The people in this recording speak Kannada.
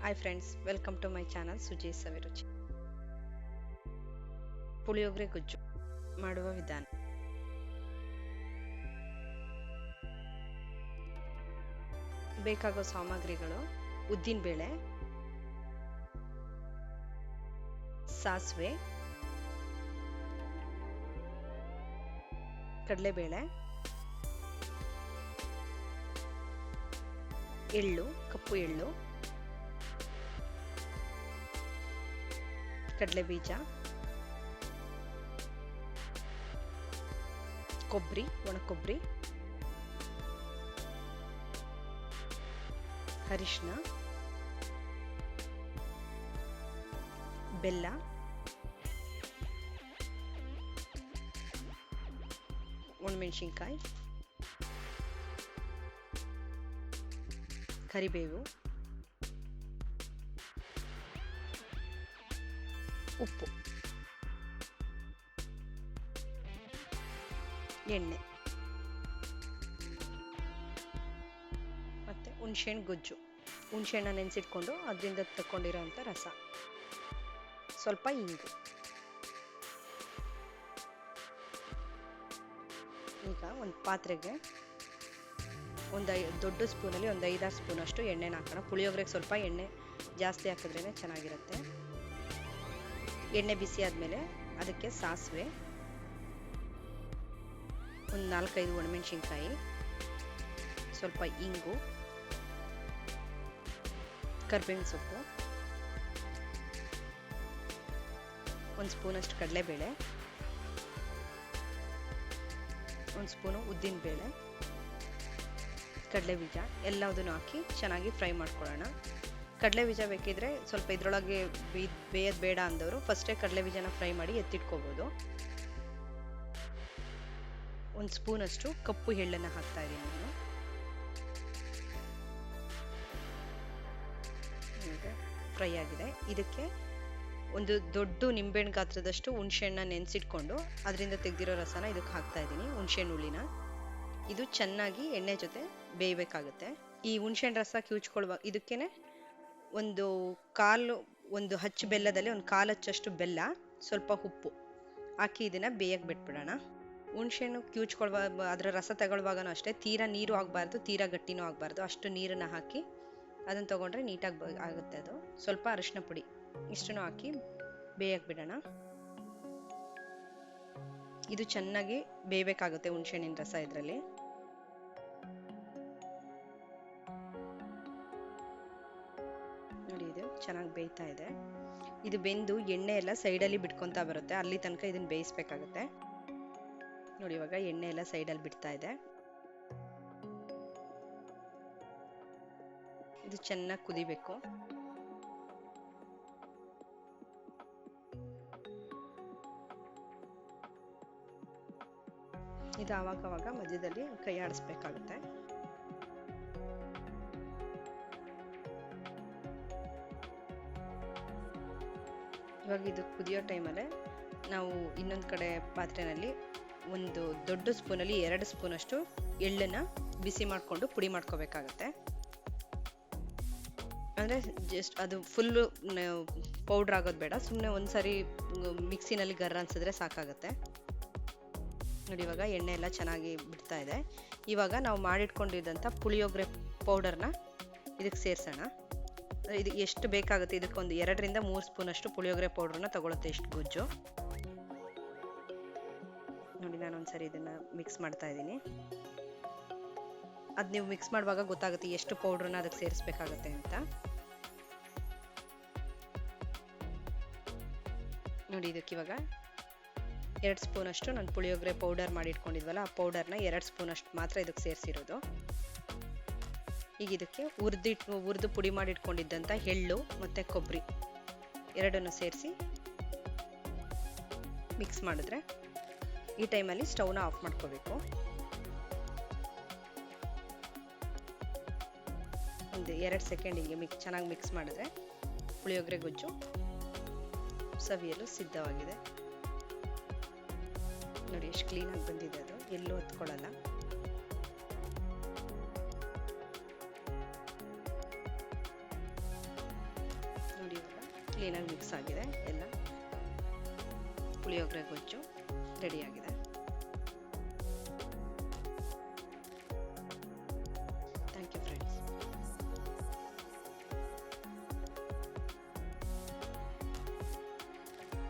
Hi friends, welcome to my channel Sujis Saviruchi. Puliyogare ಗೊಜ್ಜು ಮಾಡುವ ವಿಧಾನ. ಬೇಕಾಗೋ ಸಾಮಗ್ರಿಗಳು: ಉದ್ದಿನಬೇಳೆ, ಸಾಸಿವೆ, ಕಡಲೆಬೇಳೆ, ಎಳ್ಳು, ಕಪ್ಪು ಎಳ್ಳು, ಕಡಲೆ ಬೀಜ, ಕೊಬ್ಬರಿ, ಒಣ ಕೊಬ್ಬರಿ, ಅರಿಶಿನ, ಬೆಲ್ಲ, ಒಣಮೆಣಸಿನ್ಕಾಯಿ, ಕರಿಬೇವು, ಉಪ್ಪು, ಎಣ್ಣೆ ಮತ್ತು ಹುಣಸೆಹಣ್ಣು ಗೊಜ್ಜು. ಹುಣಸೆಹಣ್ಣು ನೆನೆಸಿಟ್ಕೊಂಡು ಅದರಿಂದ ತಗೊಂಡಿರೋಂಥ ರಸ, ಸ್ವಲ್ಪ ಇಂಗು. ಈಗ ಒಂದು ಪಾತ್ರೆಗೆ ದೊಡ್ಡ ಸ್ಪೂನಲ್ಲಿ ಒಂದು 5-6 ಸ್ಪೂನಷ್ಟು ಎಣ್ಣೆನ ಹಾಕೋಣ. ಪುಳಿಯೋಗರೆಗೆ ಸ್ವಲ್ಪ ಎಣ್ಣೆ ಜಾಸ್ತಿ ಹಾಕಿದ್ರೇ ಚೆನ್ನಾಗಿರುತ್ತೆ. ಎಣ್ಣೆ ಬಿಸಿ ಆದಮೇಲೆ ಅದಕ್ಕೆ ಸಾಸಿವೆ, ಒಂದು 4-5 ಒಣಮೆಣಸಿನ್ಕಾಯಿ, ಸ್ವಲ್ಪ ಇಂಗು, ಕರ್ಬೇವಿನ ಸೊಪ್ಪು, ಒಂದು ಸ್ಪೂನಷ್ಟು ಕಡಲೆಬೇಳೆ, ಒಂದು ಸ್ಪೂನು ಉದ್ದಿನಬೇಳೆ, ಕಡಲೆ ಬೀಜ ಎಲ್ಲದನ್ನು ಹಾಕಿ ಚೆನ್ನಾಗಿ ಫ್ರೈ ಮಾಡ್ಕೊಳ್ಳೋಣ. ಕಡಲೆ ಬೀಜ ಬೇಕಿದ್ರೆ ಸ್ವಲ್ಪ ಇದರೊಳಗೆ ಬೇಯೋದು ಬೇಡ ಅಂದವರು ಫಸ್ಟೇ ಕಡಲೆ ಬೀಜನ ಫ್ರೈ ಮಾಡಿ ಎತ್ತಿಟ್ಕೋಬೋದು. ಒಂದು ಸ್ಪೂನಷ್ಟು ಕಪ್ಪು ಎಳ್ಳನ್ನು ಹಾಕ್ತಾ ಇದ್ದೀನಿ ನಾನು. ಈಗ ಫ್ರೈ ಆಗಿದೆ. ಇದಕ್ಕೆ ಒಂದು ದೊಡ್ಡ ನಿಂಬೆಹಣ್ಣು ಗಾತ್ರದಷ್ಟು ಹುಣಸೆಹಣ್ಣು ನೆನೆಸಿಟ್ಕೊಂಡು ಅದರಿಂದ ತೆಗೆದಿರೋ ರಸನ ಇದಕ್ಕೆ ಹಾಕ್ತಾ ಇದ್ದೀನಿ, ಹುಣಸೆಹಣ್ಣು ಹುಳಿನ. ಇದು ಚೆನ್ನಾಗಿ ಎಣ್ಣೆ ಜೊತೆ ಬೇಯಬೇಕಾಗುತ್ತೆ. ಈ ಹುಣಸೆಹಣ್ಣು ರಸ ಕಿವುಚ್ಕೊಳ್ಳುವಾಗ ಇದಕ್ಕೇನೆ ಒಂದು ಹಚ್ಚು ಬೆಲ್ಲದಲ್ಲಿ ಒಂದು 1/4 ಹಚ್ಚಷ್ಟು ಬೆಲ್ಲ, ಸ್ವಲ್ಪ ಉಪ್ಪು ಹಾಕಿ ಇದನ್ನ ಬೇಯಕ್ಕೆ ಬಿಟ್ಬಿಡೋಣ. ಹುಣಸೆಹಣ್ಣು ಕಿವುಚ್ಕೊಳ್ಳುವಾಗ ಅದರ ರಸ ತಗೊಳ್ಳುವಾಗನೂ ಅಷ್ಟೇ ತೀರಾ ನೀರು ಆಗಬಾರ್ದು, ತೀರಾ ಗಟ್ಟಿನೂ ಆಗಬಾರ್ದು, ಅಷ್ಟು ನೀರನ್ನು ಹಾಕಿ ಅದನ್ನು ತೊಗೊಂಡ್ರೆ ನೀಟಾಗಿ ಆಗುತ್ತೆ. ಅದು ಸ್ವಲ್ಪ ಅರಿಶಿನ ಪುಡಿ ಇಷ್ಟನ್ನು ಹಾಕಿ ಬೇಯಕ್ಕೆ ಬಿಡೋಣ. ಇದು ಚೆನ್ನಾಗಿ ಬೇಯಬೇಕಾಗುತ್ತೆ ಹುಣಸೆಹಣ್ಣಿನ ರಸ ಇದರಲ್ಲಿ. ನೋಡಿ, ಇದು ಚೆನ್ನಾಗಿ ಬೇಯ್ತಾ ಇದೆ. ಇದು ಬೆಂದು ಎಣ್ಣೆ ಎಲ್ಲ ಸೈಡಲ್ಲಿ ಬಿಟ್ಕೊತಾ ಬರುತ್ತೆ, ಅಲ್ಲಿ ತನಕ ಇದನ್ನು ಬೇಯಿಸ್ಬೇಕಾಗುತ್ತೆ. ನೋಡಿ, ಇವಾಗ ಎಣ್ಣೆ ಎಲ್ಲ ಸೈಡಲ್ಲಿ ಬಿಡ್ತಾ ಇದೆ. ಇದು ಚೆನ್ನಾಗಿ ಕುದಿಬೇಕು. ಇದು ಆವಾಗ ಮಧ್ಯದಲ್ಲಿ ಕೈ ಆಡಿಸ್ಬೇಕಾಗುತ್ತೆ. ಇವಾಗ ಇದು ಕುದಿಯೋ ಟೈಮಲ್ಲೇ ನಾವು ಇನ್ನೊಂದು ಕಡೆ ಪಾತ್ರೆಯಲ್ಲಿ ಒಂದು ದೊಡ್ಡ ಸ್ಪೂನಲ್ಲಿ 2 ಸ್ಪೂನಷ್ಟು ಎಳ್ಳನ್ನು ಬಿಸಿ ಮಾಡಿಕೊಂಡು ಪುಡಿ ಮಾಡ್ಕೋಬೇಕಾಗತ್ತೆ. ಅಂದರೆ ಜಸ್ಟ್ ಅದು ಫುಲ್ಲು ಪೌಡ್ರ್ ಆಗೋದು ಬೇಡ, ಸುಮ್ಮನೆ ಒಂದ್ಸರಿ ಮಿಕ್ಸಿನಲ್ಲಿ ಗರ್ ಅನ್ಸಿದ್ರೆ ಸಾಕಾಗುತ್ತೆ. ನೋಡಿ, ಇವಾಗ ಎಣ್ಣೆ ಎಲ್ಲ ಚೆನ್ನಾಗಿ ಬಿಡ್ತಾ ಇದೆ. ಇವಾಗ ನಾವು ಮಾಡಿಟ್ಕೊಂಡಿದ್ದಂಥ ಪುಳಿಯೋಗರೆ ಪೌಡರ್ನ ಇದಕ್ಕೆ ಸೇರಿಸೋಣ. ಇದು ಎಷ್ಟು ಬೇಕಾಗುತ್ತೆ, ಇದಕ್ಕೊಂದು 2-3 ಸ್ಪೂನಷ್ಟು ಪುಳಿಯೋಗರೆ ಪೌಡ್ರನ್ನ ತಗೊಳುತ್ತೆ ಇಷ್ಟು ಗೊಜ್ಜು. ನೋಡಿ, ನಾನು ಒಂದ್ಸರಿ ಇದನ್ನು ಮಿಕ್ಸ್ ಮಾಡ್ತಾ ಇದ್ದೀನಿ. ಅದು ನೀವು ಮಿಕ್ಸ್ ಮಾಡುವಾಗ ಗೊತ್ತಾಗುತ್ತೆ ಎಷ್ಟು ಪೌಡ್ರನ್ನ ಅದಕ್ಕೆ ಸೇರಿಸ್ಬೇಕಾಗತ್ತೆ ಅಂತ. ನೋಡಿ, ಇದಕ್ಕೆ ಇವಾಗ 2 ಸ್ಪೂನಷ್ಟು ನಾನು ಪುಳಿಯೋಗರೆ ಪೌಡರ್ ಮಾಡಿ ಇಟ್ಕೊಂಡಿದ್ವಲ್ಲ, ಆ ಪೌಡರ್ನ 2 ಸ್ಪೂನಷ್ಟು ಮಾತ್ರ ಇದಕ್ಕೆ ಸೇರಿಸಿರೋದು. ಈಗ ಇದಕ್ಕೆ ಹುರಿದು ಪುಡಿ ಮಾಡಿ ಇಟ್ಕೊಂಡಿದ್ದಂಥ ಎಳ್ಳು ಮತ್ತು ಕೊಬ್ಬರಿ ಎರಡನ್ನು ಸೇರಿಸಿ ಮಿಕ್ಸ್ ಮಾಡಿದ್ರೆ ಈ ಟೈಮಲ್ಲಿ ಸ್ಟವ್ನ ಆಫ್ ಮಾಡ್ಕೋಬೇಕು. ಒಂದು 2 ಸೆಕೆಂಡ್ ಹಿಂಗೆ ಚೆನ್ನಾಗಿ ಮಿಕ್ಸ್ ಮಾಡಿದ್ರೆ ಪುಳಿಯೋಗರೆ ಗೊಜ್ಜು ಸವಿಯಲು ಸಿದ್ಧವಾಗಿದೆ. ನೋಡಿ, ಎಷ್ಟು ಕ್ಲೀನಾಗಿ ಬಂದಿದೆ, ಅದು ಎಲ್ಲೂ ಹತ್ಕೊಳ್ಳಲ್ಲ. ಕ್ಲೀನಾಗಿ ಮಿಕ್ಸ್ ಆಗಿದೆ ಎಲ್ಲ. ಪುಳಿಯೋಗರೆ ಗೊಜ್ಜು ರೆಡಿಯಾಗಿದೆ.